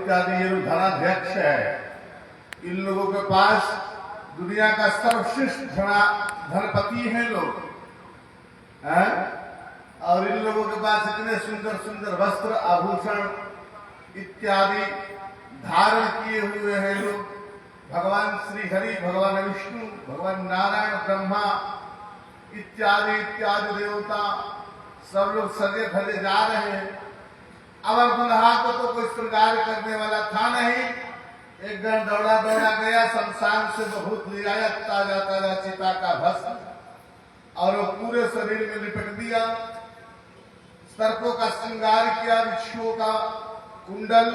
इत्यादि ये लोग धनाध्यक्ष है। इन लोगों के पास दुनिया का सर्वश्रेष्ठ धनपति हैं लोग हैं? और इन लोगों के पास इतने सुंदर सुंदर वस्त्र आभूषण इत्यादि धारण किए हुए हैं लोग। भगवान श्री हरि, भगवान विष्णु, भगवान नारायण, ब्रह्मा इत्यादि इत्यादि देवता सब लोग सजे धजे जा रहे हैं। अब दुल्हा को तो कोई श्रृंगार करने वाला था नहीं। एक दिन दौड़ा दौड़ा गया, शमशान से बहुत ले आया ताजा ताजा चिता का भस्म और वो पूरे शरीर में लिपट दिया। सर्पों का श्रृंगार किया, बिच्छुओं का कुंडल,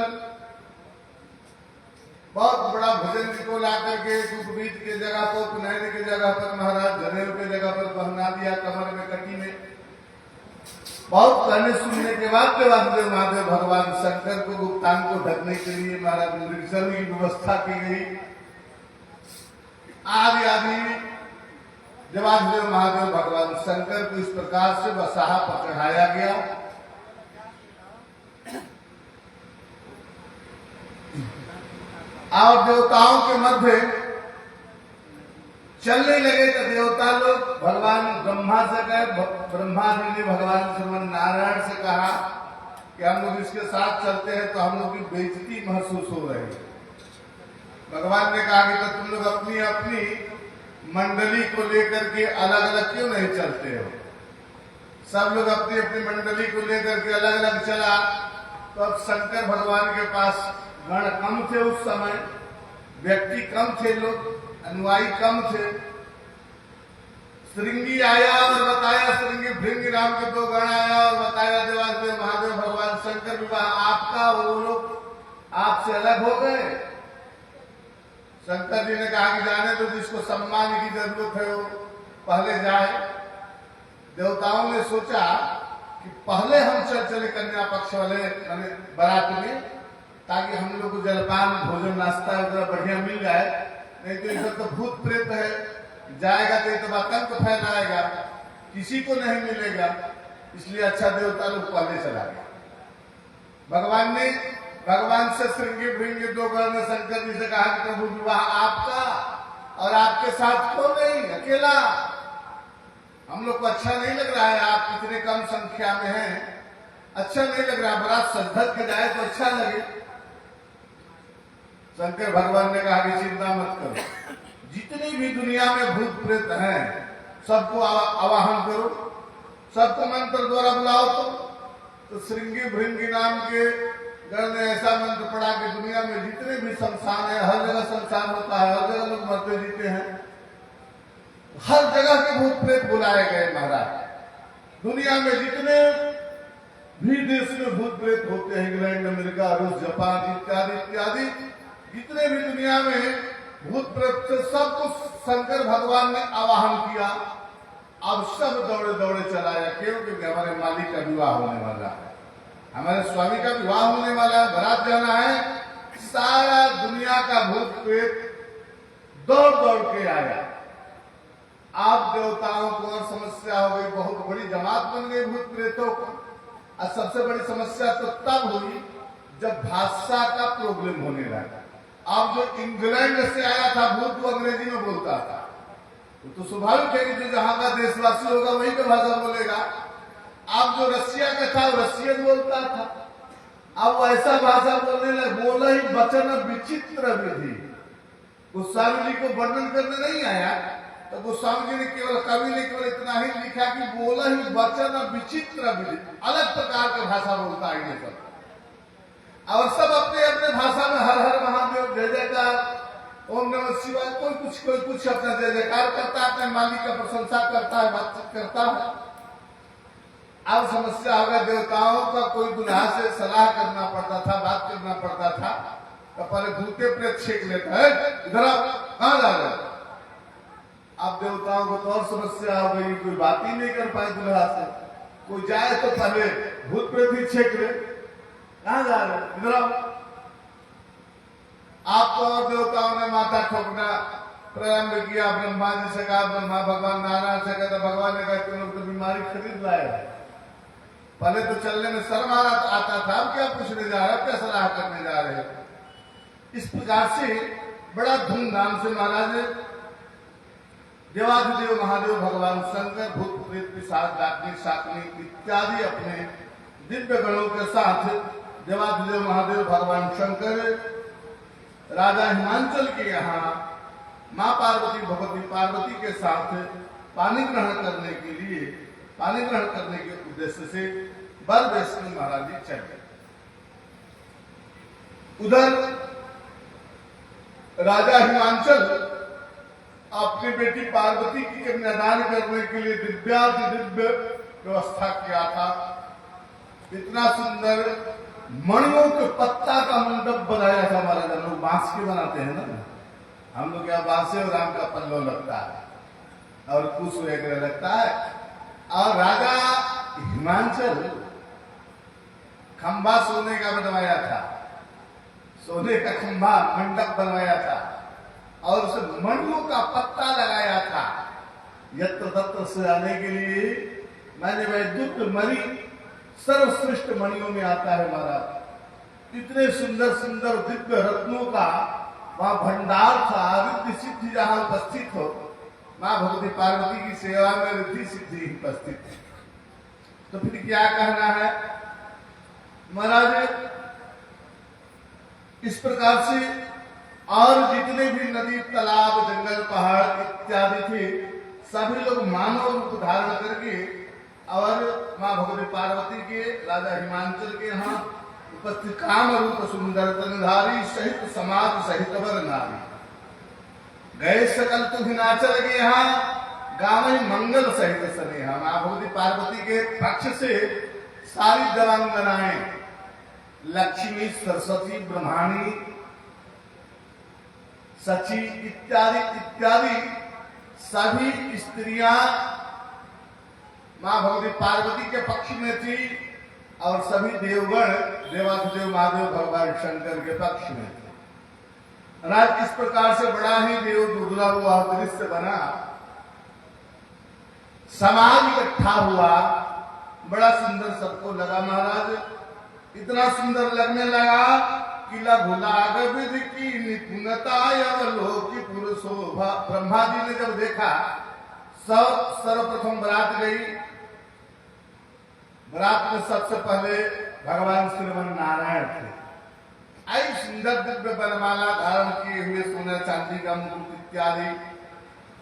बहुत बड़ा भजन को ला करके उपवीत के जगह पर, पुनैन की जगह पर, महाराज जनेऊ के जगह पर पहना दिया, कमर में कटी में। बहुत कहने सुनने के बाद देवादेव महादेव भगवान शंकर को गुप्तांग को ढकने के लिए महाराज मृगजल की व्यवस्था की गई। आदि आदि देवादेव महादेव भगवान शंकर को इस प्रकार से बसाहा पर चढ़ाया गया। और देवताओं के मध्य चलने लगे तो देवता लोग भगवान ब्रह्मा से कहे, ब्रह्मा जी ने भगवान श्रीमन नारायण से कहा कि हम लोग इसके साथ चलते हैं तो हम लोग की बेइज्जती महसूस हो रही है। भगवान ने कहा कि तो तुम लोग अपनी अपनी मंडली को लेकर के अलग अलग क्यों नहीं चलते हो? सब लोग अपनी अपनी मंडली को लेकर के अलग अलग चला। तो अब शंकर भगवान के पास गण कम थे, उस समय व्यक्ति कम थे, लोग अनुयायी कम थे। श्रृंगी आया और बताया, श्रृंगी भृंगी राम के दो गण आया और बताया देवादेव महादेव भगवान शंकर विवाह आपका, वो लोग आपसे अलग हो गए। शंकर जी ने कहा कि जाने तो जिसको सम्मान की जरूरत है वो पहले जाए। देवताओं ने सोचा कि पहले हम चले कन्या पक्ष वाले बारात में, ताकि हम लोग को जलपान भोजन नाश्ता वगैरह बढ़िया मिल जाए। नहीं तो इधर तो भूत प्रेत है, जाएगा तो ये तो आतंक फैलाएगा, किसी को नहीं मिलेगा। इसलिए अच्छा देवता लोग पहले चला गया। भगवान से श्रृंगी भृंगी दो गण ने शंकर जी से कहा कि प्रभु विवाह आपका और आपके साथ कौन नहीं, अकेला। हम लोग को अच्छा नहीं लग रहा है, आप इतने कम संख्या में हैं, अच्छा नहीं लग रहा। बारात सजधज के जाए तो अच्छा लगे। शंकर भगवान ने कहा कि चिंता मत करो, जितनी भी दुनिया में भूत प्रेत हैं सबको आवाहन करो, सबको मंत्र द्वारा बुलाओ। तो श्रृंगी भृंगी नाम के गण ने ऐसा मंत्र पढ़ा कि दुनिया में जितने भी शमशान है, हर जगह शमशान होता है, हर जगह लोग मरते जीते हैं, हर जगह के भूत प्रेत बुलाए गए। महाराज दुनिया में जितने भी देश में भूत प्रेत होते हैं, इंग्लैंड, अमेरिका, रूस, जापान इत्यादि इत्यादि, जितने भी दुनिया में भूत प्रेत से सबको शंकर भगवान ने आवाहन किया। अब सब दौड़े दौड़े चलाया, क्योंकि हमारे मालिक का विवाह होने वाला है, हमारे स्वामी का विवाह होने वाला है, बारात जाना है। सारा दुनिया का भूत प्रेत दौड़ दौड़ के आया। आप देवताओं को और समस्या हो गई, बहुत बड़ी जमात बन गई भूत प्रेतों को। और सबसे बड़ी समस्या तो तब हुई जब भाषा का प्रॉब्लम होने लगा। अब जो इंग्लैंड से आया था भूत, वो अंग्रेजी में बोलता था, तो स्वाभाविक है कि जो जहां का देशवासी होगा वही का भाषा बोलेगा। अब जो रसिया का था वो रसियन बोलता था। अब वो ऐसा भाषा बोलने लगे, बोला ही वचन विचित्र विधि। गोस्वामी जी को वर्णन करने नहीं आया, तो गोस्वामी जी ने केवल, कवि ने केवल इतना ही लिखा कि बोला ही वचन विचित्र विधि, अलग प्रकार की भाषा बोलता है ये सब। और सब अपने अपने भाषा में हर हर महादेव जय जयकार, ओम नमः शिवाय, कोई कुछ अपना जय जयकार करता है, अपने मालिक का प्रशंसा करता है, बातचीत करता है। अब समस्या होगा, देवताओं का कोई दुल्हा से सलाह करना पड़ता था, बात करना पड़ता था, तो पहले भूते प्रेत छेक लेता है, इधर कहां जा रहे। अब देवताओं को तो और समस्या हो गई, कोई बात ही नहीं कर पाए दुल्हा से। कोई जाए तो पहले भूत प्रेत ही छेक ले, कहां जा रहे, इधर आओ। आपको और देवताओं ने माथा ठोकना प्रारंभ किया। ब्रह्मा जी से कहा, ब्रह्मा भगवान नारायण से कहता, भगवान ने कहा तुम लोग तो बीमारी खरीद लाए, पहले तो चलने में शर्म आता था, अब क्या पूछने जा रहे, अब क्या सलाह करने जा रहे। इस प्रकार से बड़ा धूमधाम से महाराज देवाधिदेव महादेव भगवान शंकर भूत प्रेत पिशाच डाकनी शाकनी इत्यादि अपने दिव्य गणों के साथ देवाधिदेव महादेव भगवान शंकर राजा हिमांचल के यहाँ माँ पार्वती भगवती पार्वती के साथ पानी ग्रहण करने के लिए, पानी ग्रहण करने के उद्देश्य से बर वैष्णव महाराज जी चल गए। उधर राजा हिमांचल अपनी बेटी पार्वती की कन्यादान करने के लिए दिव्य व्यवस्था किया था। इतना सुंदर मणियों के पत्ता का मंडप बनाया था महाराज। हम लोग बांस के बनाते हैं ना, हम लोग क्या बांसे और आम का पल्लो लगता है और कुश वगैरह लगता है। और राजा हिमांचल खंबा सोने का बनवाया था, सोने का खंबा मंडप बनवाया था और उसे मणियों का पत्ता लगाया था। यत्र तत्र से आने के लिए मैंने वैद्युत मणि सर्वश्रेष्ठ मणियों में आता है महाराज। इतने सुंदर सुंदर दिव्य रत्नों का वहां भंडार था। रिद्धि सिद्धि जहां उपस्थित हो, मां भगवती पार्वती की सेवा में रिद्धि सिद्धि उपस्थित है, तो फिर क्या कहना है महाराज। इस प्रकार से और जितने भी नदी तालाब जंगल पहाड़ इत्यादि थे, सभी लोग मानव रूप धारण करके और मां भगवती पार्वती के राजा हिमांचल के यहाँ उपस्थित काम रूप सुंदर तनधारी सहित समाज सहित वर नारी गए सकल तुहिनाचल के यहाँ गाँव मंगल सहित स्नेहा। मां भगवती पार्वती के पक्ष से सारी देवांगनाएं लक्ष्मी सरस्वती ब्रह्माणी सची इत्यादि इत्यादि सभी स्त्रियां मां भगवती पार्वती के पक्ष में थी और सभी देवगण देवाधिदेव महादेव भगवान शंकर के पक्ष में थे। राज इस प्रकार से बड़ा ही देव दुर्लभ हुआ दृश्य बना, समाज इकट्ठा हुआ, बड़ा सुंदर सबको लगा महाराज। इतना सुंदर लगने लगा कि लघुलाग विधि की निपुणता अवलोकी पुरुषोभा। ब्रह्मा जी ने जब देखा, सर्वप्रथम बरात गई। बरात में सबसे पहले भगवान श्रीमन नारायण थे। आई सुंदर दिव्य बनमाला धारण किए हुए सोने चांदी का मुकुट इत्यादि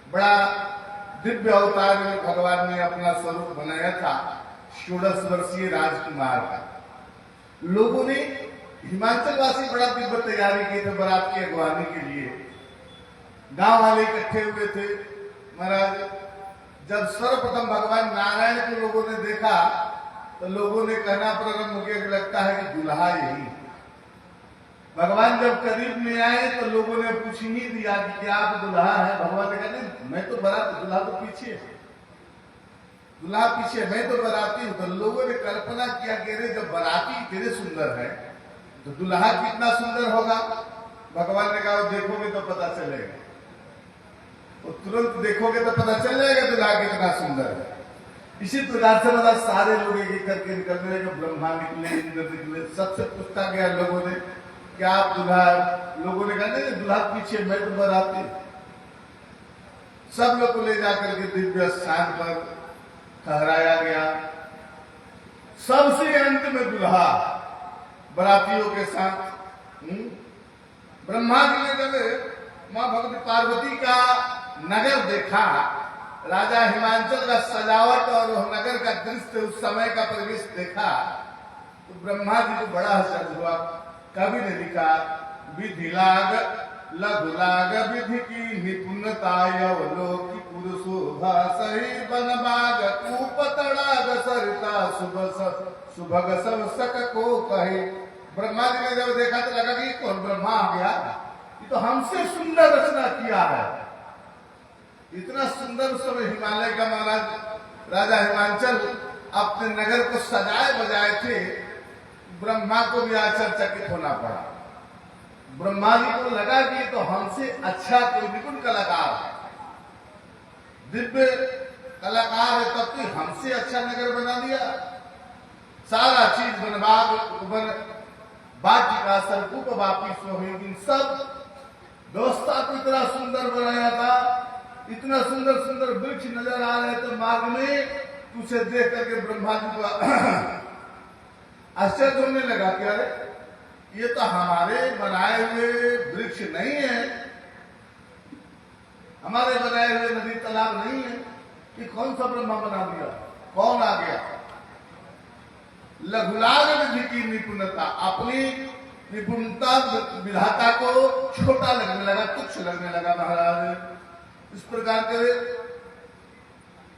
बड़ा दिव्य अवतार में भगवान ने अपना स्वरूप बनाया था। 16 वर्षीय राजकुमार का। लोगों ने हिमाचल वासी बड़ा दिव्य तैयारी की थे बारात की अगवानी के लिए। गांव वाले इकट्ठे हुए थे महाराज। जब सर्वप्रथम भगवान नारायण को लोगों ने देखा तो लोगों ने कहना प्रारंभ किया कि लगता है कि दुल्हा यही। भगवान जब करीब में आए तो लोगों ने पूछ ही दिया कि क्या आप दुल्हा है। भगवान ने कहा मैं तो बारात, दुल्हा तो पीछे है, दुल्हा पीछे, मैं तो बराती हूं। तो लोगों ने कल्पना किया कि अरे जब बराती इतने सुंदर है तो दुल्हा कितना सुंदर होगा। भगवान ने कहा देखोगे तो पता चलेगा, तो तुरंत देखोगे तो पता चल जाएगा दुल्हा कितना सुंदर है। इसी प्रकार से मतलब सारे लोग एक करके निकलने लगे। ब्रह्मा निकले, इंद्र निकले, सबसे पूछता गया लोगों ने क्या आप दुल्हा है। लोगों ने कहा नहीं दुल्हा पीछे, मैं तो बराती। सब लोग को ले जाकर के दिव्य स्थान पर ठहराया गया। सबसे अंत में दुल्हा बरातियों के साथ। ब्रह्मा जी ने जब मां भगवती पार्वती का नगर देखा, राजा हिमांचल का सजावट और नगर का दृश्य, उस समय का परिवेश देखा, तो ब्रह्मा जी को बड़ा हर्ष हुआ। कवि ने लिखा विधि लाग लघु लाग विधि की निपुणता अवलोकी पुरुषोभा सही बन बाग कूपतड़ाग सरिता सुभग सब सक को कहे। ब्रह्मा जी ने जब देखा तो लगा कि कौन ब्रह्मा आ गया, ये तो हमसे सुंदर रचना किया है। इतना सुंदर उस समय हिमालय का महाराज राजा हिमांचल अपने नगर को सजाए बजाए थे। ब्रह्मा को भी आश्चर्यचकित होना पड़ा। ब्रह्मा जी को लगा कि तो हमसे अच्छा कोई निपुण कलाकार है, दिव्य कलाकार है, तब तो हमसे अच्छा नगर बना दिया। सारा चीज बन वाटिका सरकूप वापी सोहेगी, सब व्यवस्था को इतना सुंदर बनाया था, इतना सुंदर सुंदर वृक्ष नजर आ रहे थे मार्ग में, उसे देख करके ब्रह्मा जी को आश्चर्य होने लगा कि अरे ये तो हमारे बनाए हुए वृक्ष नहीं है, हमारे बनाए हुए नदी तालाब नहीं है, ये कौन सा ब्रह्मा बना दिया, कौन आ गया। लघुलाग विधि की निपुणता, अपनी निपुणता विधाता को छोटा लगने लगा, तुच्छ लगने लगा महाराज। इस प्रकार के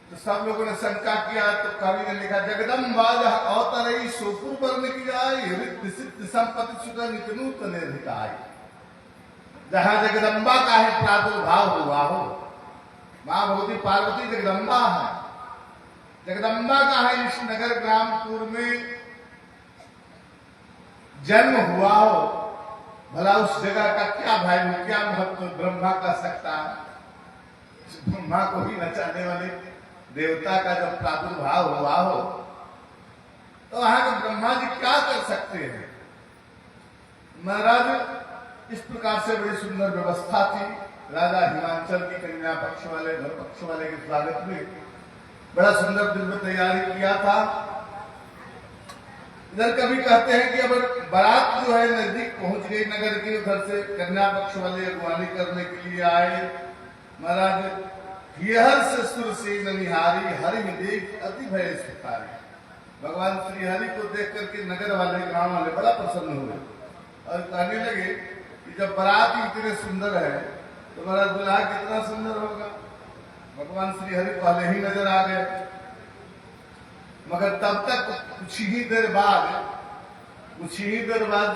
तो सब लोगों ने शंका किया, तो कवि ने लिखा जगदम्बा अवतरई सोपुर वर्ण की जाए संपत्ति सुधा नितनूतन अधिकाय। जहां जगदम्बा का है प्रादुर्भाव हुआ हो, मां भगवती पार्वती जगदम्बा है, जगदम्बा का है इस नगर ग्रामपुर में जन्म हुआ हो, भला उस जगह का क्या वैल्यू, क्या महत्व ब्रह्मा का सकता है। ब्रह्मा को ही नचाने वाले देवता का जब प्रादुर्भाव हुआ हो, तो वहां के ब्रह्मा जी क्या कर सकते हैं। महाराज इस प्रकार से बड़ी सुंदर व्यवस्था थी। राजा हिमांचल की कन्या पक्ष वाले घर पक्ष वाले के स्वागत में बड़ा सुंदर दिव्य तैयारी किया था। इधर कभी कहते हैं कि अब बारात जो है नजदीक पहुंच गई नगर के, उधर से कन्या पक्ष वाले अगवानी करने के लिए आए। महाराज हर से सुर से ननिहारी हरि में देख अति भय सुखारी। भगवान श्री हरि को देख करके नगर वाले गांव वाले बड़ा प्रसन्न हुए और कहने लगे कि जब बारात इतने सुंदर है तो हमारा दुल्हा कितना सुंदर होगा। भगवान श्री हरि पहले ही नजर आ गए, मगर तब तक कुछ ही देर बाद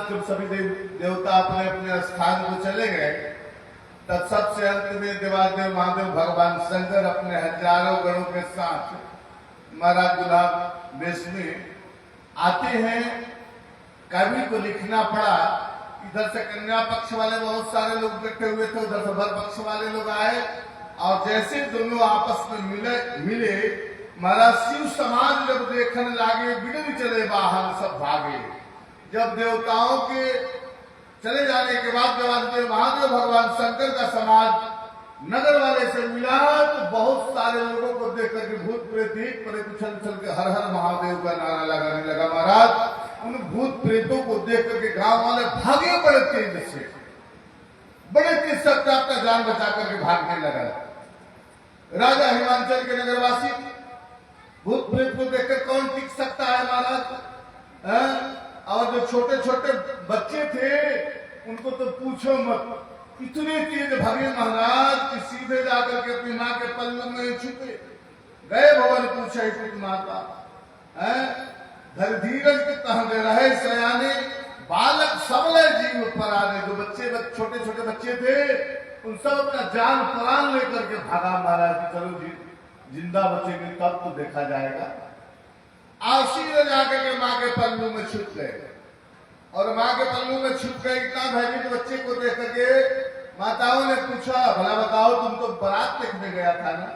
जब सभी देवता अपने अपने स्थान को चले गए, तब सबसे अंत में देवादेव महादेव भगवान शंकर अपने हजारों गणों के साथ महाराज दुल्हा वेश में आते हैं। कवि को लिखना पड़ा, इधर से कन्या पक्ष वाले बहुत सारे लोग बैठे हुए थे, उधर से वर पक्ष वाले लोग आए, और जैसे दोनों आपस में मिले महाराज शिव समाज जब देखने लागे बिगड़ चले बाहर सब भागे। जब देवताओं के चले जाने के बाद देवादेव महादेव भगवान शंकर का समाज नगर वाले से मिला, तो बहुत सारे लोगों को देख करके भूत प्रेत एक पर उछल उछल के हर हर महादेव का नारा लगाने लगा। महाराज उन भूत प्रेतों को देख करके गांव वाले भागे बड़े तेज से, बड़े तेज से अपना जान बचा करके भागने लगा। राजा हिमांचल के नगरवासी भूत प्रेत को देखकर कौन टिक सकता है महाराज। और जो छोटे छोटे बच्चे थे उनको तो पूछो मत, इतने तेज भागे महाराज कि सीधे जाकर के अपनी माँ के पल्लू में छुपे गए। भवन पूछे पुत्र माता धर धीरज के तह रहे सयाने बालक सबले जीव पर आने। जो बच्चे छोटे छोटे बच्चे थे उन सब अपना जान प्राण लेकर के भागा महाराज। चलो जी जिंदा बचेंगे तब तो देखा जाएगा। आशीर्वाद जाकर के माँ के पल्लू में छुप गए, और माँ के पल्लू में छुप गए। इतना भयभीत बच्चे को देख करके माताओं ने पूछा, भला बताओ तुम तो बारात देखने गया था ना,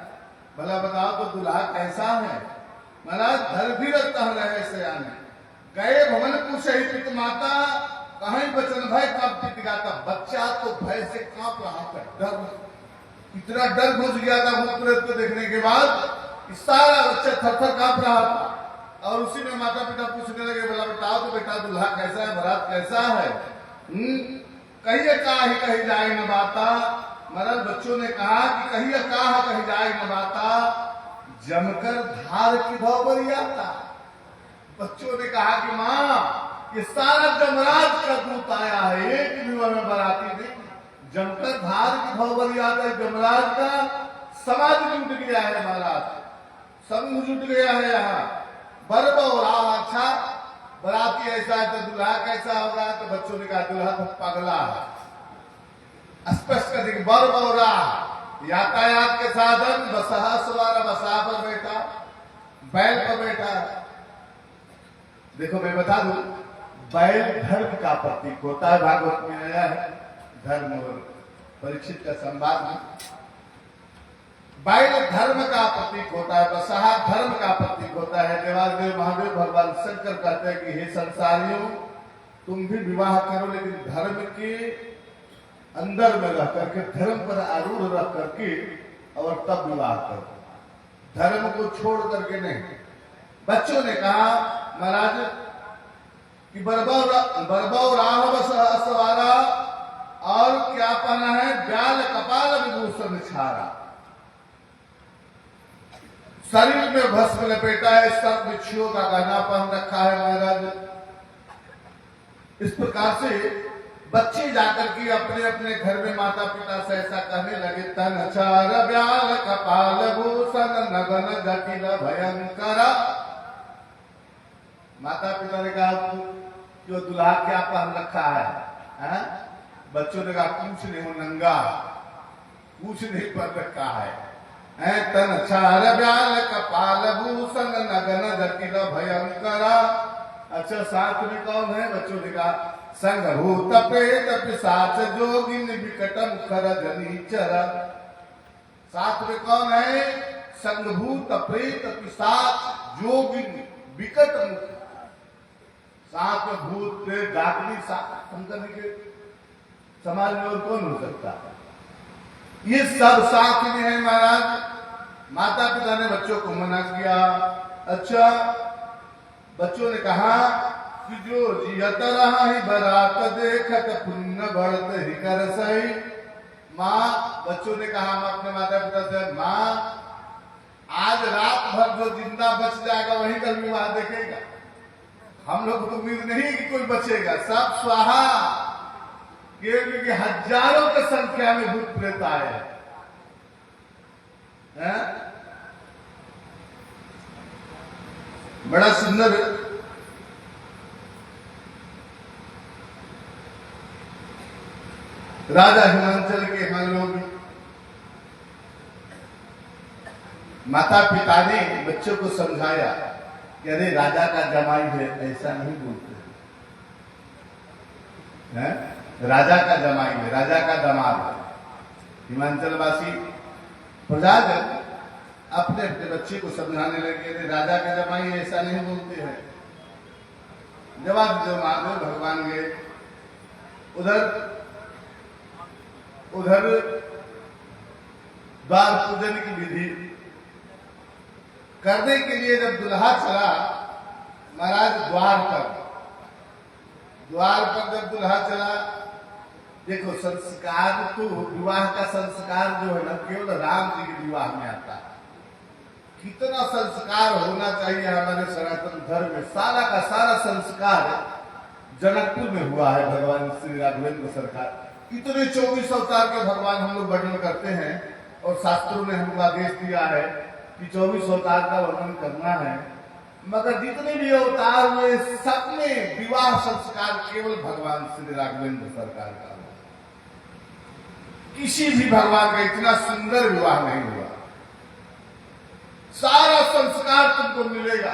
भला बताओ तो दुल्हा कैसा है। महाराज धर भी रखता रहे सयाने गए भवन पूछे पित माता कहीं बचन भय कब पिटगाता। बच्चा तो भय से कांप रहा था, डर इतना डर घुस गया था भूत प्रेत को देखने के बाद, सारा बच्चा थर-थर कांप रहा था। और उसी में माता पिता पूछने लगे, बोला बताओ तो बेटा दुल्हा कैसा है, बारात कैसा है। कहिए कही जाए न बाता। महाराज बच्चों ने कहा कि कहिए कही जाए न बाता, जमकर धार की धोबरी आता। बच्चों ने कहा कि माँ ये सारा जमराज का दूत आया है, एक भी में बराती नहीं, जमकर धार की धोबरी आता है। जमराज का समाज जुट गया है महाराज, सब जुट गया है यहाँ। बर्ब और अच्छा बराती ऐसा है तो दुल्हा कैसा होगा। तो बच्चों ने कहा दुल्हा तो पगला है। स्पष्ट कर देंगे बर्ब और यातायात के साधन, बसहा सवार, बसा पर बैठा, बैल पर बैठा। देखो मैं बता दूं, बैल धर्म का प्रतीक होता है, भागवत में आया है धर्म और परीक्षित का संवाद में। बैल धर्म का प्रतीक होता है, बसहा धर्म का प्रतीक होता है। देवादेव महादेव भगवान शंकर कहते हैं कि हे संसारियों, तुम भी विवाह करो, लेकिन धर्म के अंदर में रह करके, धर्म पर आरूढ़ रह करके और तब विवाह करो, धर्म को छोड़ करके नहीं। बच्चों ने कहा महाराज कि बरबौ राहव सवारा, और क्या पहना है, ब्याल कपाल विभूषण छारा, शरीर में भस्म लपेटा है, सब बिच्छुओं का गहना पहन रखा है महाराज। इस प्रकार से बच्चे जाकर के अपने अपने घर में माता पिता से ऐसा कहने लगे, तन चार ब्याल कपाल भूषण नगन जटिल भयंकर। माता पिता ने कहा कि वो दुल्हा क्या पहन रखा है? बच्चों ने कहा कुछ नहीं, वो नंगा, कुछ नहीं पहन रखा है। तन चार ब्याल कपाल भूषण नगन जटिल भयंकर। अच्छा, साथ में कौन है? बच्चों ने कहा संग भूत प्रेत पिशाच जोगिन विकट मुख रजनीचर। साथ में कौन है? संगभूत प्रेत पिशाच जोगिन विकट मुख। साथ में भूत प्रेत डाकनी शंकर के समाज में और कौन हो सकता है? ये सब साथ में है महाराज। माता पिता ने बच्चों को मना किया। अच्छा, बच्चों ने कहा कि जो जियत रहा ही बरात देखत पुण्य बढ़त ही कर सही। माँ, बच्चों ने कहा हम अपने माता पिता से, माँ आज रात भर जो जिंदा बच जाएगा वही कल विवाह देखेगा। हम लोग तो उम्मीद नहीं कि कोई बचेगा, सब स्वाहा, क्योंकि हजारों की संख्या में भूत प्रेत आए हैं। बड़ा सुंदर राजा हिमांचल के हम लोग, माता पिता ने बच्चों को समझाया कि अरे राजा का जमाई है, ऐसा नहीं बोलते हैं। राजा का जमाई है, राजा का दामाद है। हिमांचल वासी प्रजाजन अपने अपने बच्चे को समझाने लगे, अरे राजा का जमाई ऐसा नहीं बोलते हैं। जवाब जो महादेव भगवान गए उधर द्वार पूजन की विधि करने के लिए जब दुल्हा चला महाराज द्वार पर जब दुल्हा चला, देखो संस्कार तो विवाह का संस्कार जो है ना केवल राम जी के विवाह में आता है। कितना संस्कार होना चाहिए हमारे सनातन धर्म में, सारा का सारा संस्कार जनकपुर में हुआ है। भगवान श्री राघवेंद्र सरकार इतने 24 अवतार के भगवान हम लोग वर्णन करते हैं, और शास्त्रों ने हमको आदेश दिया है कि 24 अवतार का वर्णन करना है। मगर जितने भी अवतार हुए सब में विवाह संस्कार केवल भगवान श्री राघवेंद्र सरकार का हुआ। किसी भी भगवान का इतना सुंदर विवाह नहीं हुआ। सारा संस्कार तुमको मिलेगा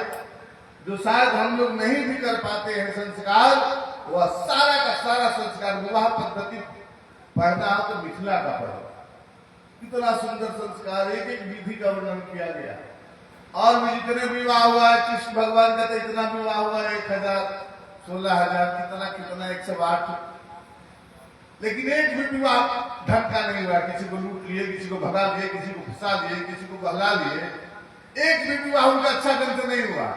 जो शायद हम लोग नहीं भी कर पाते हैं संस्कार, वह सारा का सारा संस्कार विवाह पद्धति पढ़ना हो तो मिथिला का पढ़ो। कितना सुंदर संस्कार, एक एक विधि का वर्णन किया गया। और भी जितने विवाह हुआ है, कृष्ण भगवान का तो इतना विवाह हुआ है 1000, 16,000, कितना कितना 108, लेकिन एक भी विवाह ढंग का नहीं हुआ। किसी को लूट लिए, किसी को भगा लिए, किसी को फंसा लिए, किसी को बहला लिए, एक भी विवाह उनका अच्छा ढंग से नहीं हुआ।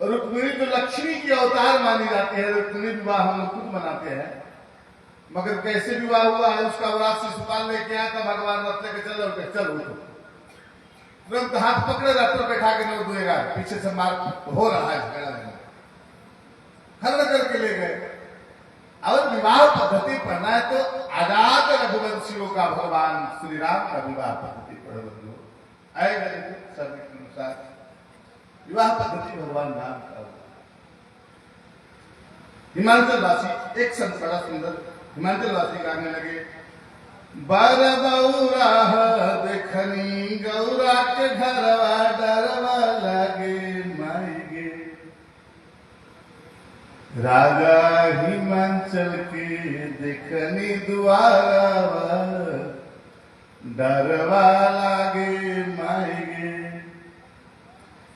रुक्मिणी तो लक्ष्मी की अवतार मानी जाती है, रुक्मिणी विवाह हम लोग खुद मनाते हैं, मगर कैसे विवाह हुआ है उसका वरात शिशुपाल लेके आया था भगवान, रथ लेके चलो तुरंत हाथ पकड़े रथ पर बैठा के नहीं देगा, पीछे से मार हो रहा है झगड़ा नहीं, हर करके ले गए। अगर विवाह पद्धति पढ़ना है तो आजाद रघुवंशियों का भगवान श्री राम का विवाह पद्धति पढ़ो बंधु, आएगा समय के अनुसार विवाह पद्धति भगवान राम का। हिमाचल वासी एक संत बड़ा सुंदर हिमाचल वासी गाने लगे, बर बौरा देखनी गौरा के घरवा डरवा लगे माई गे, राजा हिमाचल के देखनी दुआरा डरवा लागे माएगे।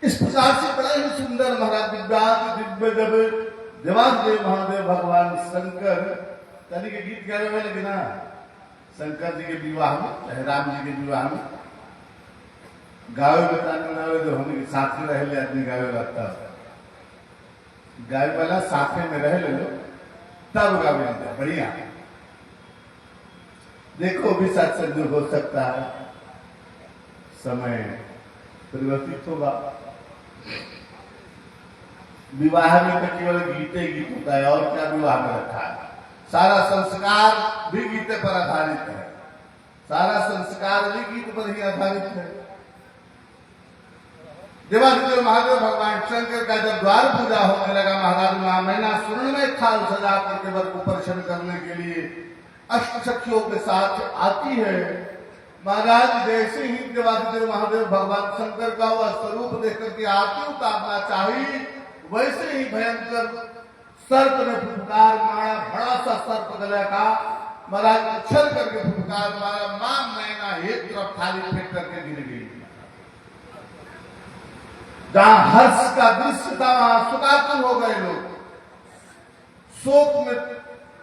इस प्रकार से बड़ा ही सुंदर महाराज दिव्य जब देवादेव महादेव भगवान शंकर तनी के गीत गावे में लगे ना, शंकर जी के विवाह में, राम जी के विवाह में गावे बताने वाले जो हमने के साथ में रह ले आदमी गावे लगता, गावे वाला साथ में रह ले लो तब गावे लगता। बढ़िया देखो भी सत्संग हो सकता है, समय परिवर्तित होगा। विवाह में तो केवल गीते गीत होता है, और क्या विवाह में रखा है? सारा संस्कार भी गीते पर आधारित है, सारा संस्कार भी गीत पर ही आधारित है। देवादिदेव महादेव भगवान शंकर का जब द्वार पूजा होने लगा, महाराज मां मैना स्वर्ण में थाल सजा करके वर को प्रसन्न करने के लिए अष्ट सखियों के साथ आती है। महाराज जैसे ही देवादिदेव महादेव भगवान शंकर का वह स्वरूप देख करके आरती उतारना चाहिए, वैसे ही भयंकर सर्प ने फुफकार मारा, बड़ा सा सर्प गले का महाराज उछल करके फुफकार मारा, मां मैना एक तरफ थाली फेंक करके गिर गई। जहां हर्ष का दृश्य था वहां शोकाकुल हो गए लोग, शोक में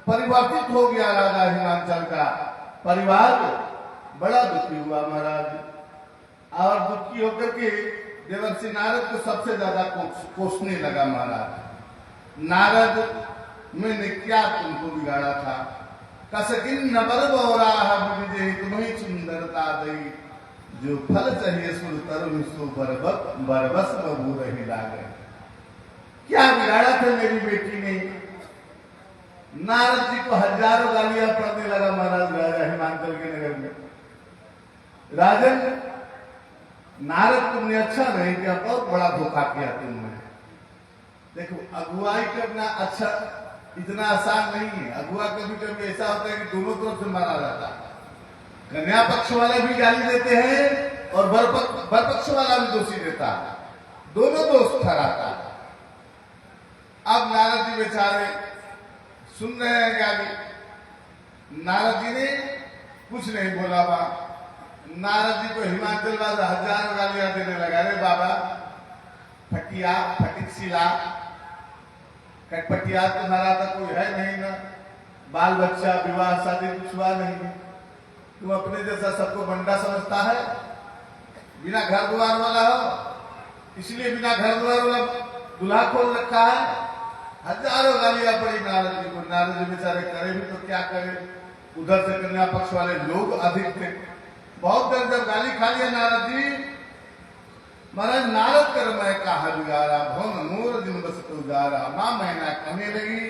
परिवर्तित हो गया राजा हिमांचल का परिवार, बड़ा दुखी हुआ महाराज। और दुखी होकर के देवर्षि नारद को सबसे ज्यादा कोसने लगा महाराज। नारद मैंने क्या तुमको बिगाड़ा था, कसकिन नबर बोरा विजय तुम्हें सुंदरता दई, जो फल चाहिए सुर तरुण सो बरबस बबू रही लागे। क्या बिगाड़ा था मेरी बेटी ने? नारद जी को हजारों गालियां पड़ने लगा महाराज राजा हिमांचल के नगर में। राजन नारद तुमने अच्छा नहीं किया, बहुत बड़ा धोखा किया तुमने। देखो अगुवाई करना अच्छा इतना आसान नहीं है। अगुआ कभी कभी ऐसा होता है कि दोनों तरफ से मारा जाता है, कन्या पक्ष वाले भी गाली देते हैं और वर पक्ष वाला भी दोषी देता है, दोनों दोष ठहराता है। अब नारद जी बेचारे सुन रहे हैं गाली, नारद जी ने कुछ नहीं बोला। नारद जी को हिमाचल वाला हजारों गालियां देने लगा, रे बाबा फटिया फटिक सिला, कटपटिया तुम्हारा तो कोई है नहीं ना, बाल बच्चा विवाह शादी कुछ हुआ नहीं, तुम अपने जैसा सबको बंडा समझता है, बिना घर द्वार वाला हो, इसलिए बिना घर द्वार वाला दूल्हा खोल रखा है। हजारों गालियां पड़ी नारद जी को। नारद जी बेचारे करे भी तो क्या करे, उधर से कन्या पक्ष वाले लोग अधिक थे। बहुत देर जब गाली खा लिया नारद जी, महाराज नारद कर मैं कहा बिगाड़ा, भवन मोर दिन बस उजारा। मां मैना कहने लगी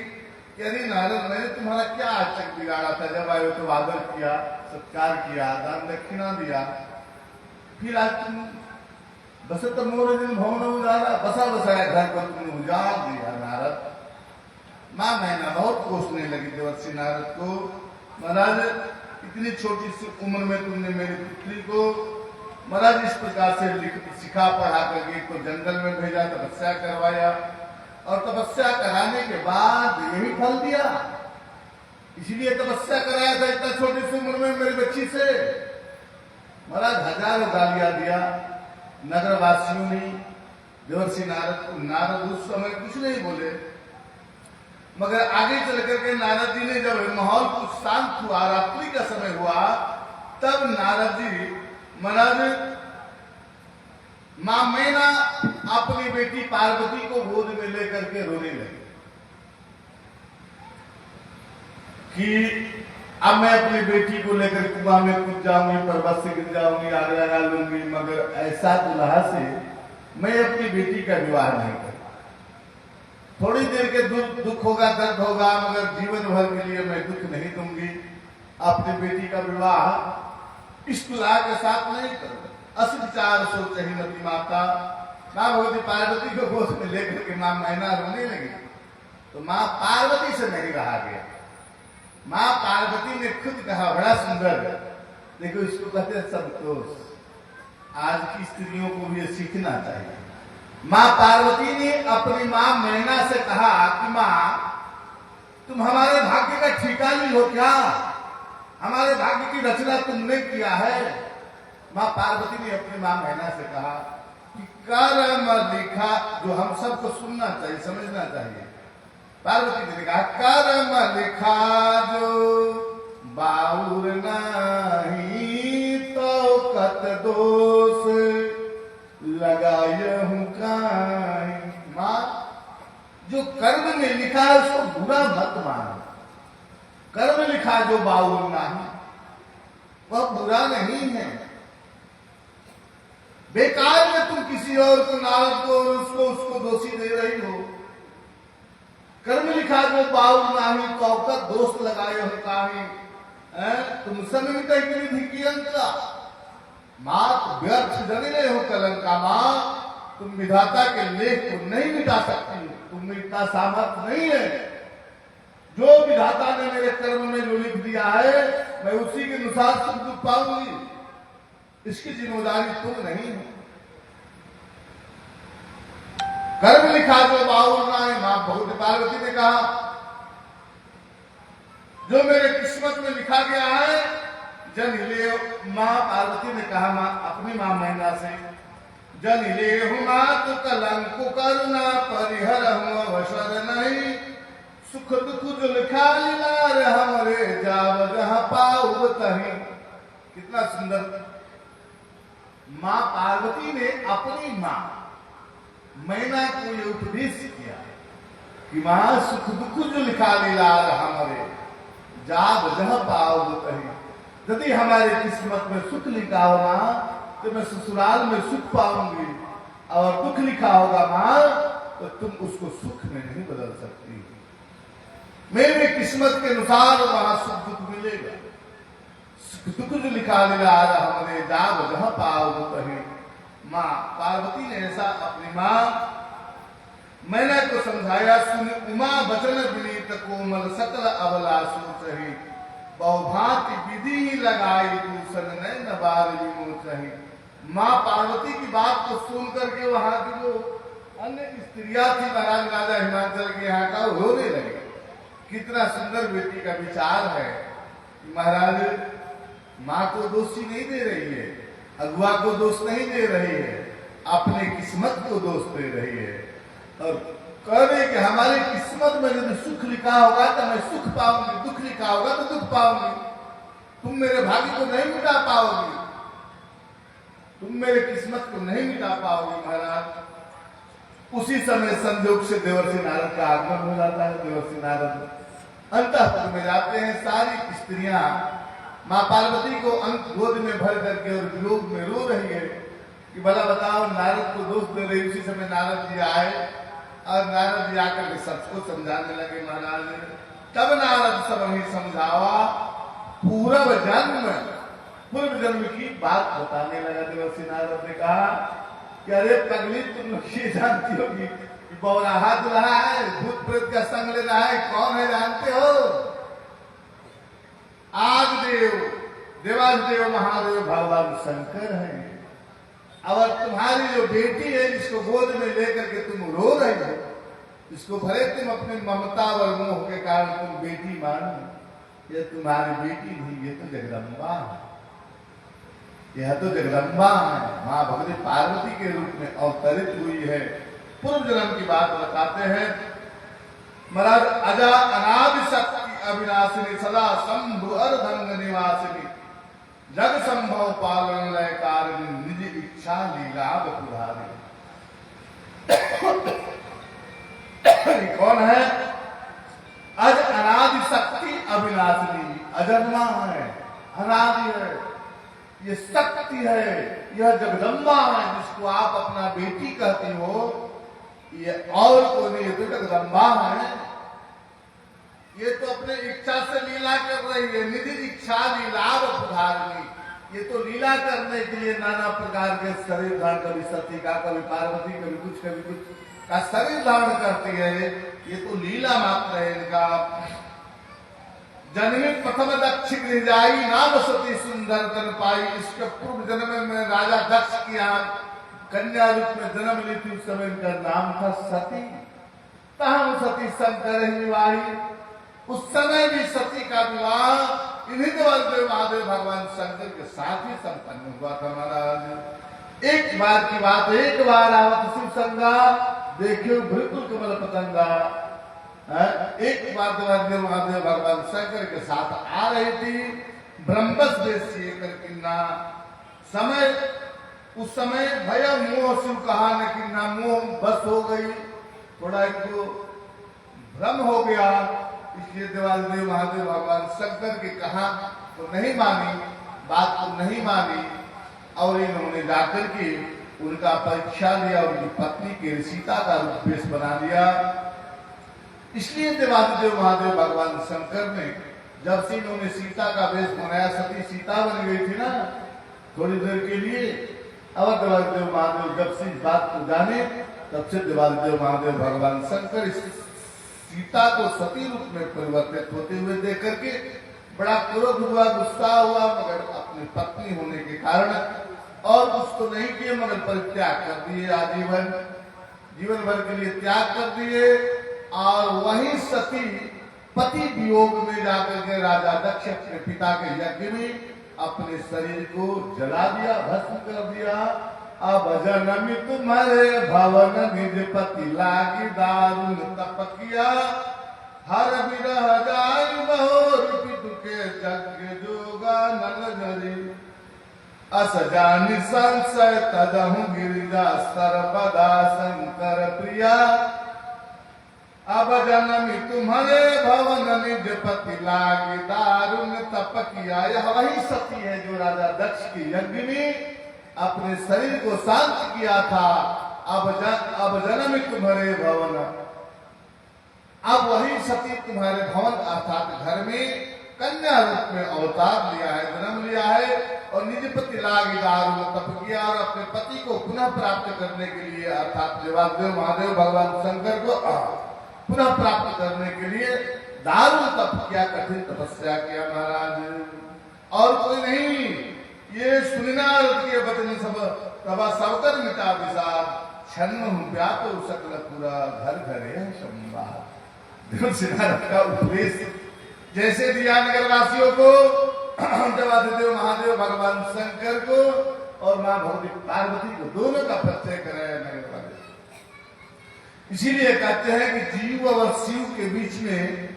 कि अरे नारद मैंने तुम्हारा क्या आज तक बिगाड़ा था? जब आयो तो आदर किया, सत्कार किया, दान दक्षिणा दिया, फिर आज तुम बस तो मोर दिन भवन उजारा, बसा बसाया घर को तुमने उजाड़ दिया नारद। मां मैना बहुत कोसने लगी देवर्षि नारद को, महाराज इतनी छोटी सी उम्र में तुमने मेरी पुत्री को महाराज इस प्रकार से सिखा पढ़ा करके को जंगल में भेजा, तपस्या करवाया, और तपस्या कराने के बाद यही फल दिया। इसीलिए तपस्या कराया था इतना छोटी सी उम्र में मेरी बच्ची से। महाराज हजारों गालियां दिया नगरवासियों ने देवर्षि नारद को। नारद उस समय कुछ नहीं बोले, मगर आगे चल करके नारद जी ने जब माहौल कुछ शांत हुआ, रात्रि का समय हुआ, तब नारद जी महाराज मां मैना अपनी बेटी पार्वती को गोद में लेकर के रोने लगे कि अब मैं अपनी बेटी को लेकर कुआं में कूद जाऊंगी, पर्वत से गिर जाऊंगी, आग लगा लूंगी, मगर ऐसा दुल्हा से मैं अपनी बेटी का विवाह नहीं करूंगा। थोड़ी देर के दुख होगा, दर्द होगा, मगर जीवन भर के लिए मैं दुख नहीं दूंगी। अपनी बेटी का विवाह इस दुल्हा के साथ नहीं करूंगा। अस विचार सोच रही मती माता। मां भगवती पार्वती को गोद में लेकर के मां मैना रोने लगी, तो मां पार्वती से नहीं रहा गया। मां पार्वती ने खुद कहा, बड़ा सुंदर, देखो इसको कहते हैं संतोष। आज की स्त्रियों को भी सीखना चाहिए। मां पार्वती ने अपनी मां मैना से कहा कि मां तुम हमारे भाग्य का ठिकानी हो क्या? हमारे भाग्य की रचना तुमने किया है। माँ पार्वती ने अपनी माँ मैना से कहा कि कर्म लिखा, जो हम सबको सुनना चाहिए, समझना चाहिए। पार्वती ने कहा कर्म लिखा जो बाउर नहीं, तो कत दोष लगाय हूं काई। माँ, जो कर्म में लिखा है उसको बुरा मत मानो। कर्म लिखा जो बाउर नहीं, वह बुरा नहीं है। बेकार में तुम किसी और को, नारद को और उसको दोषी दे रही हो। कर्म लिखा जो बाउर नहीं, तो कत दोष लगाए हो काहे। तुम सन्मित विधि की अंतरा, मात व्यर्थ जनिले हो कलंका। माँ, तुम विधाता के लेख को नहीं मिटा सकती, तुम में इतना सामर्थ्य नहीं है। जो विधाता ने मेरे कर्म में जो लिख दिया है, मैं उसी के अनुसार सुख दुख पाऊंगी। इसकी जिम्मेदारी तुम नहीं हो। कर्म लिखा जो बाउर ना है। मां बहुत पार्वती ने कहा जो मेरे किस्मत में लिखा गया है जन ले। मां पार्वती ने कहा मां अपनी मां मैना से, जन ले मात कलंक करुणा परिहर अवसर नहीं। सुख दुख जो लिखा लीलार हमरे जाव जहां पाऊ तही। कितना सुंदर मां पार्वती ने अपनी मां मैना को ये उपदेश किया कि मां सुख दुख जो लिखा लीलार हमरे जाव जहां पाऊ तही। यदि हमारे किस्मत में सुख लिखा होगा तो मैं ससुराल में सुख पाऊंगी, और दुख लिखा होगा मां तो तुम उसको सुख में नहीं बदल सकती। मेरे किस्मत के अनुसार वहां सुख दुख मिलेगा। सुख दुख जो लिखा मिला हमने जाव जहां पाओ कहे। मां पार्वती ने ऐसा अपनी मां मैंने को समझाया। सुन उमा बचन विनीत कोमल सकल अबलासु सही। बहुभांति विधि लगाई दूषण न बार विमोच सही। मां पार्वती की बात को सुन करके वहां की जो अन्य स्त्रियां थी महाराज राजा हिमाचल के यहाँ का, रोने लगे। कितना सुंदर बेटी का विचार है। महाराज मां को दोषी नहीं दे रही है, अगुआ को दोष नहीं दे रही है, अपने किस्मत को दोष दे रही है। और कह रहे कि हमारी किस्मत में यदि सुख लिखा होगा तो मैं सुख पाऊंगी, दुख लिखा होगा तो दुख पाऊंगी। तुम मेरे भाग्य को नहीं मिटा पाओगी, तुम मेरे किस्मत को नहीं मिटा पाओगी। महाराज उसी समय संयोग से देवर्षि नारद का आगमन हो जाता है। देवर्षि नारद अंतःपुर में जाते हैं। सारी स्त्रियां मां पार्वती को अंत गोद में भर करके और वियोग में रो रही है कि भला बताओ नारद को दोष दे रही। उसी समय नारद जी आए और नारद जी आकर के सबको समझाने लगे। महाराज तब नारद सब ही समझावा पूर्व जन्म की बात बताने लगा। देवर्षि नारद ने कहा कि अरे पगली तुम लोग ये जानती होगी बौराहा दुल्हा है, भूत प्रेत का संग लेना है, कौन है जानते हो? आदिदेव देवादिदेव महादेव भगवान शंकर है। और तुम्हारी जो बेटी है जिसको गोद में लेकर के तुम रो रहे हो, इसको भले तुम अपने ममता और मोह के कारण तुम बेटी मानो, ये तुम्हारी बेटी नहीं, ये तो जगदम्बा है। यह तो जगदम्बा है, मां भगवती पार्वती के रूप में अवतरित हुई है। पूर्व जन्म की बात बताते हैं। महाराज अजा अनादि शक्ति अविनाशिनी सदा शंभु अर्धंग निवासिनी जग संभव पालन लय कारिणी निज इच्छा लीला बपुधारी। कौन है? अज अनादि शक्ति अविनाशिनी, अजन्मा है, अनादि है, ये शक्ति है, यह जगदम्बा है जिसको आप अपना बेटी कहती हो। ये और को नहीं, ये तो जगदम्बा है। ये तो अपने इच्छा से लीला कर रही है। निधि इच्छा लीला बपुधारिणी, ये तो लीला करने के लिए नाना प्रकार के शरीर धारण, कभी सती का, कभी पार्वती, कभी कुछ का शरीर धारण करती है। ये तो लीला मात्र है इनका। जन्मी प्रथम दक्ष गिरिजाई नाम सती सुंदर तन पाई। इसके पूर्व जन्म में राजा दक्ष की यहाँ कन्या रूप में जन्म ली थी। उस समय इनका नाम था सती। तहम सती शंकर विवाही। उस समय भी सती का विवाह इन्हीं देवालदेव महादेव भगवान शंकर के साथ ही संपन्न हुआ था महाराज। एक बार की बात, एक बार आवत शिव संगा देखियो बिल्कुल कमल पतंगा। एक बार देवालदेव महादेव भगवान शंकर के साथ आ रही थी, ब्रह्मस देशी कर किन्ना समय, उस समय भया मोह शिव कहा न किन्ना, मोह बस हो गई, थोड़ा इनको भ्रम हो गया, इसलिए देवालदेव महादेव भगवान शंकर की कहा तो नहीं मानी, बात को नहीं मानी, और इन्होंने जाकर के उनका परीक्षा लिया, उनकी पत्नी के सीता का वेश बना लिया। इसलिए देवालदेव महादेव भगवान शंकर ने जब से इन्होंने सीता का वेश बनाया, सती सीता बन गई थी ना थोड़ी देर के लिए, और देवालदेव महादेव जब से इस बात को जाने तब से देवालदेव महादेव भगवान शंकर इस सीता को सती रूप में परिवर्तित होते हुए देख करके बड़ा क्रोध हुआ, गुस्सा हुआ, मगर अपनी पत्नी होने के कारण और कुछ तो नहीं किए, मगर परित्याग कर दिए, आजीवन जीवन भर के लिए त्याग कर दिए। और वही सती पति वियोग में जाकर के राजा दक्ष अपने पिता के यज्ञ में अपने शरीर को जला दिया, भस्म कर दिया। अब जनमी तुम्हारे भवन निज पति लागी दारुण तपकिया, हर विरह जाय बहोर पितु के यज्ञ जोगा नल जरी, अस जानि संशय तदहु गिरिजा सर्वदा शंकर प्रिया। अब जनमी तुम्हारे भवन निज पति लागी दारुण तपकिया, यह वही सती है जो राजा दक्ष के यज्ञ में अपने शरीर को शांत किया था। अब जन्म तुम्हारे भवन, अब वही सती तुम्हारे भवन अर्थात घर में कन्या रूप में अवतार लिया है, जन्म लिया है, और निज पति लागी दारुण तप किया, और अपने पति को पुनः प्राप्त करने के लिए अर्थात देवालदेव महादेव भगवान शंकर को पुनः प्राप्त करने के लिए दारुण तप किया, कठिन तपस्या किया महाराज। और कोई नहीं, ये सुनिनार के बचन सब तबा सबकर मिटा विषाद, छन्न व्याप सकल पूरा घर घरे संवाद। सिद्धार्थ का उपदेश जैसे दिया नगर वासियों को, देवादिदेव महादेव भगवान शंकर को और माँ भगवती पार्वती को, दोनों का परिचय कराया नगर वाले। इसीलिए कहते हैं कि जीव और शिव के बीच में,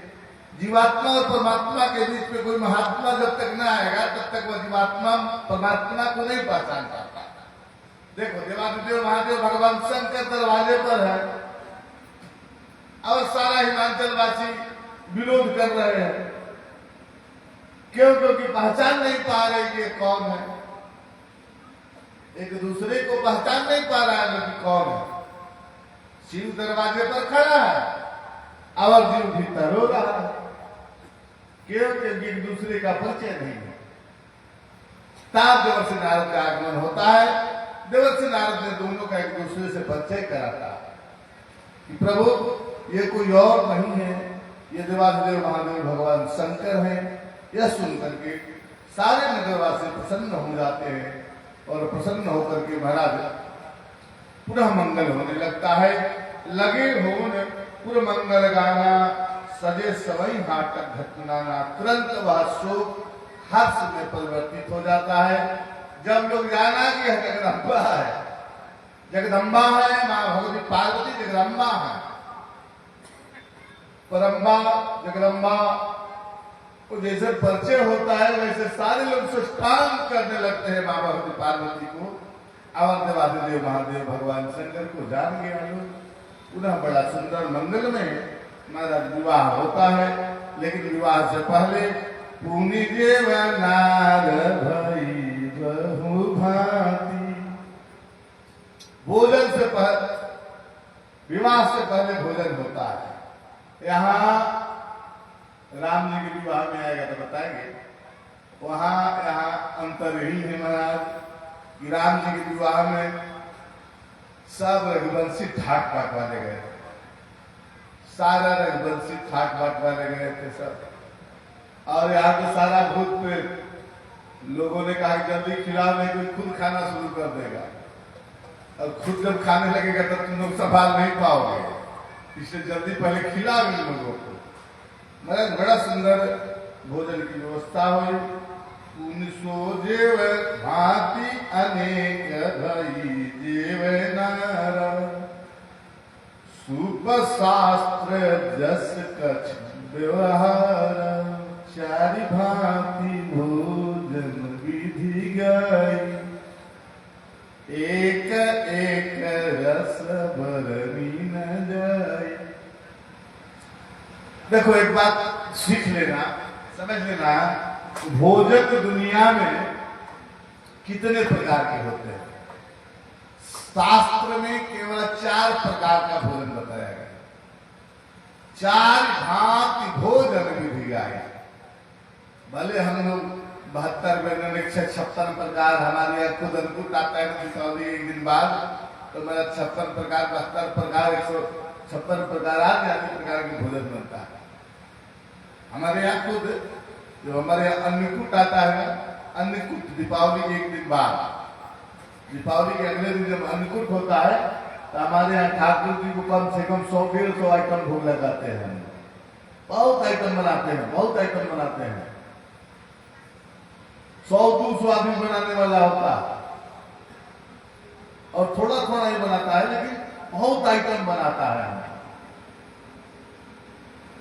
जीवात्मा और परमात्मा के बीच में कोई महात्मा जब तक न आएगा तब तक वह जीवात्मा परमात्मा को नहीं पहचान पाता। देखो देवादिदेव महादेव भगवान शंकर दरवाजे पर है और सारा हिमाचल वासी विरोध कर रहे हैं, क्यों? क्योंकि पहचान नहीं पा रहे कि कौन है, एक दूसरे को पहचान नहीं पा रहा है कि कौन है। शिव दरवाजे पर खड़ा है और जीव भीतर हो रहा है, क्यों? क्योंकि एक दूसरे का परिचय नहीं है। तब देवर्षि नारद का आगमन होता है, देवर्षि नारद ने दोनों का एक दूसरे से परिचय कराता कि प्रभु ये कोई और नहीं है, ये देवादिदेव महादेव भगवान शंकर हैं। यह सुनकर के सारे नगरवासी प्रसन्न हो जाते हैं और प्रसन्न होकर के महाराज पुनः मंगल होने लगता है। लगे होने पुर मंगल गाना, सजे सवई नाटक घटना, तुरंत वह शोक हर्ष में परिवर्तित हो जाता है। जब लोग जाना कि यह जगदम्बा है, जगदम्बा है, माँ भगवती पार्वती जगदम्बा है, परम्बा जगदम्बा को जैसे परिचय होता है वैसे सारे लोग सुष्टांग करने लगते हैं माँ भगवती पार्वती को। और देवादिदेव महादेव भगवान शंकर को जान गया लोग। पुनः बड़ा सुंदर मंगल में महाराज विवाह होता है, लेकिन विवाह से पहले पुनि देव नार भई बहु भांति, भोजन से पहले, विवाह से पहले भोजन होता है। यहाँ राम जी के विवाह में आएगा तो बताएंगे, वहां यहाँ अंतर ही है महाराज कि राम जी के विवाह में सब रघुवंशी ठाट बाट वाले गए, सारा रघुवंशी ठाट बाट वाले गए थे सब। और यहाँ तो सारा भूत प्रेत लोगों ने कहा जल्दी खिलाओ नहीं कोई खुद खाना शुरू कर देगा, और खुद जब खाने लगेगा तब तुम लोग संभाल नहीं पाओगे, इसलिए जल्दी पहले खिलाओ इन लोगों को। महाराज बड़ा सुंदर भोजन की व्यवस्था हुई। उनसो जेव भांति अनेक धई जेव नर, सुपशास्त्र जस कछ व्यवहार, चारि भांति भोजन विधि गई, एक एक रस बरनी न जाए। देखो एक बात सीख लेना, समझ लेना, भोजन दुनिया में कितने प्रकार के होते हैं। शास्त्र में केवल 4 प्रकार का भोजन बताया गया। 4 भांति भोजन विधि गाई। भले हम लोग 72 व्यंजन 156 प्रकार, हमारे यहाँ खुद अंकुट आता है दीपावली एक दिन बाद, तो मेरा 56 प्रकार 72 प्रकार 156 प्रकार आदि प्रकार के भोजन बनता है हमारे यहाँ खुद। जो हमारे यहाँ अन्नकूट आता है, अन्नकूट दीपावली के एक दिन बाद, दीपावली के अगले दिन जब अन्नकूट होता है तो हमारे यहाँ ठाकुर जी को कम से कम 100-150 आइटम भोग लगाते हैं। बहुत आइटम बनाते हैं, बहुत आइटम बनाते हैं। 100-200 आदमी बनाने वाला होता है और थोड़ा थोड़ा ही बनाता है, लेकिन बहुत आइटम बनाता है।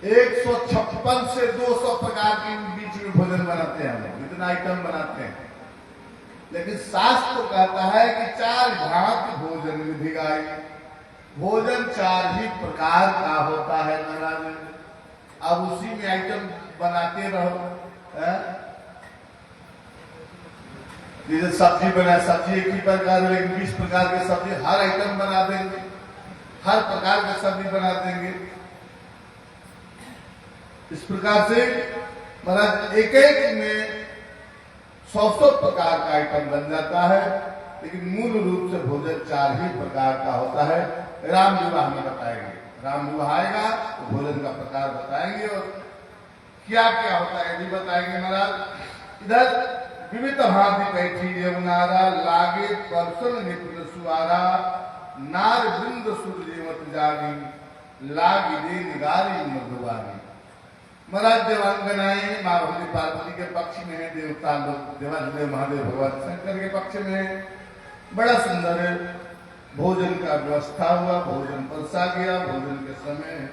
156 से 200 प्रकार के बीच में भोजन बनाते हैं हम लोग, इतना आइटम बनाते हैं। लेकिन शास्त्र कहता है कि 4 भांति भोजन विधि गाई। भोजन 4 ही प्रकार का होता है महाराज। अब उसी में आइटम बनाते रहो। जैसे सब्जी बना, सब्जी एक ही प्रकार है, लेकिन 20 प्रकार की सब्जी, हर आइटम बना देंगे, हर प्रकार की सब्जी बना देंगे। इस प्रकार से महाराज एक एक में 100 प्रकार का आइटम बन जाता है। लेकिन मूल रूप से भोजन 4 ही प्रकार का होता है। राम विवाह में बताएंगे, राम विवाह आएगा तो भोजन का प्रकार बताएंगे और क्या क्या होता है भी बताएंगे महाराज। इधर विविध भांति बैठी यमुनारा, लागे परसन निपुण सुआरा, नार वृंद सुरजेवत जागी, लागी दे निगारी मधुवारी। महाराज देवांगनाएं माँ भगवती पार्वती के पक्ष में है, देवता लोग देवाधिदेव महादेव भगवान शंकर के पक्ष में है। बड़ा सुंदर भोजन का व्यवस्था हुआ, भोजन परसा गया। भोजन के समय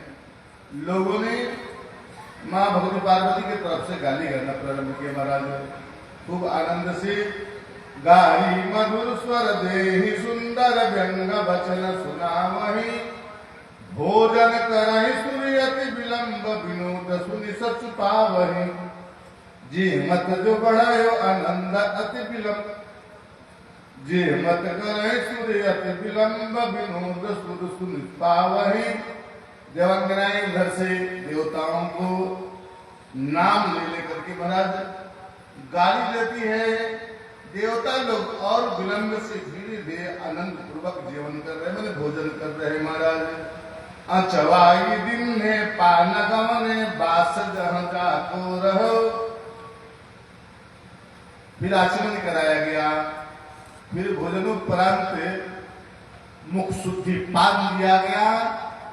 लोगों ने माँ भगवती पार्वती की तरफ से गाली करना प्रारंभ किया। महाराज खूब आनंद से गारी मधुर स्वर देहि, सुंदर व्यंग वचन सुनावहि, भोजन करहि सूर्यति विलंब विनोद सुनि सच पावहि, जे मत जो बढ़ायो आनंद अति विलंब, जे मत करहि सूर्यति विलंब विनोद सुर सुनि पावहि। देवांगनाएं उधर से देवताओं को नाम ले लेकर के महाराज गाली देती है। देवता लोग और विलंब से धीरे धीरे आनंद पूर्वक जीवन कर रहे, मैंने भोजन कर रहे महाराज। अचवाई दिन है पान गमने, बास जहां जाको रहो। फिर आचमन कराया गया, फिर भोजनोपरांत मुख शुद्धि पान दिया गया।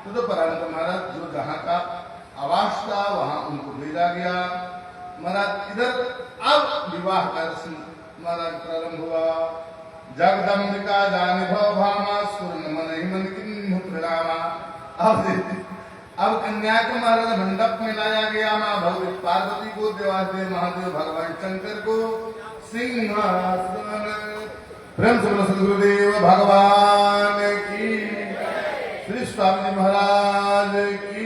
तो परांत महाराज जो जहां का आवास था वहां उनको भेजा गया। महाराज इधर अब विवाह का रस्म महाराज प्रारंभ हुआ। जगदम्बिका जानिभव भामा, सुर मन ही मन किन्नु प्रणामा। अब कन्या को महाराज मंडप में लाया गया। माँ भगवती पार्वती को, देवादेव महादेव भगवान शंकर को सिंहासन। प्रेम से सदगुरुदेव भगवान की, श्री स्वामी जी महाराज की।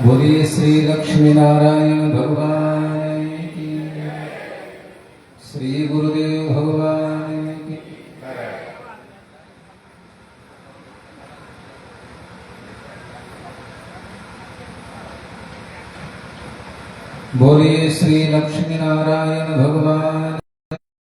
बोलिए श्री लक्ष्मी नारायण भगवान की, श्री गुरुदेव भगवान की। बोलिए श्री लक्ष्मी नारायण भगवान।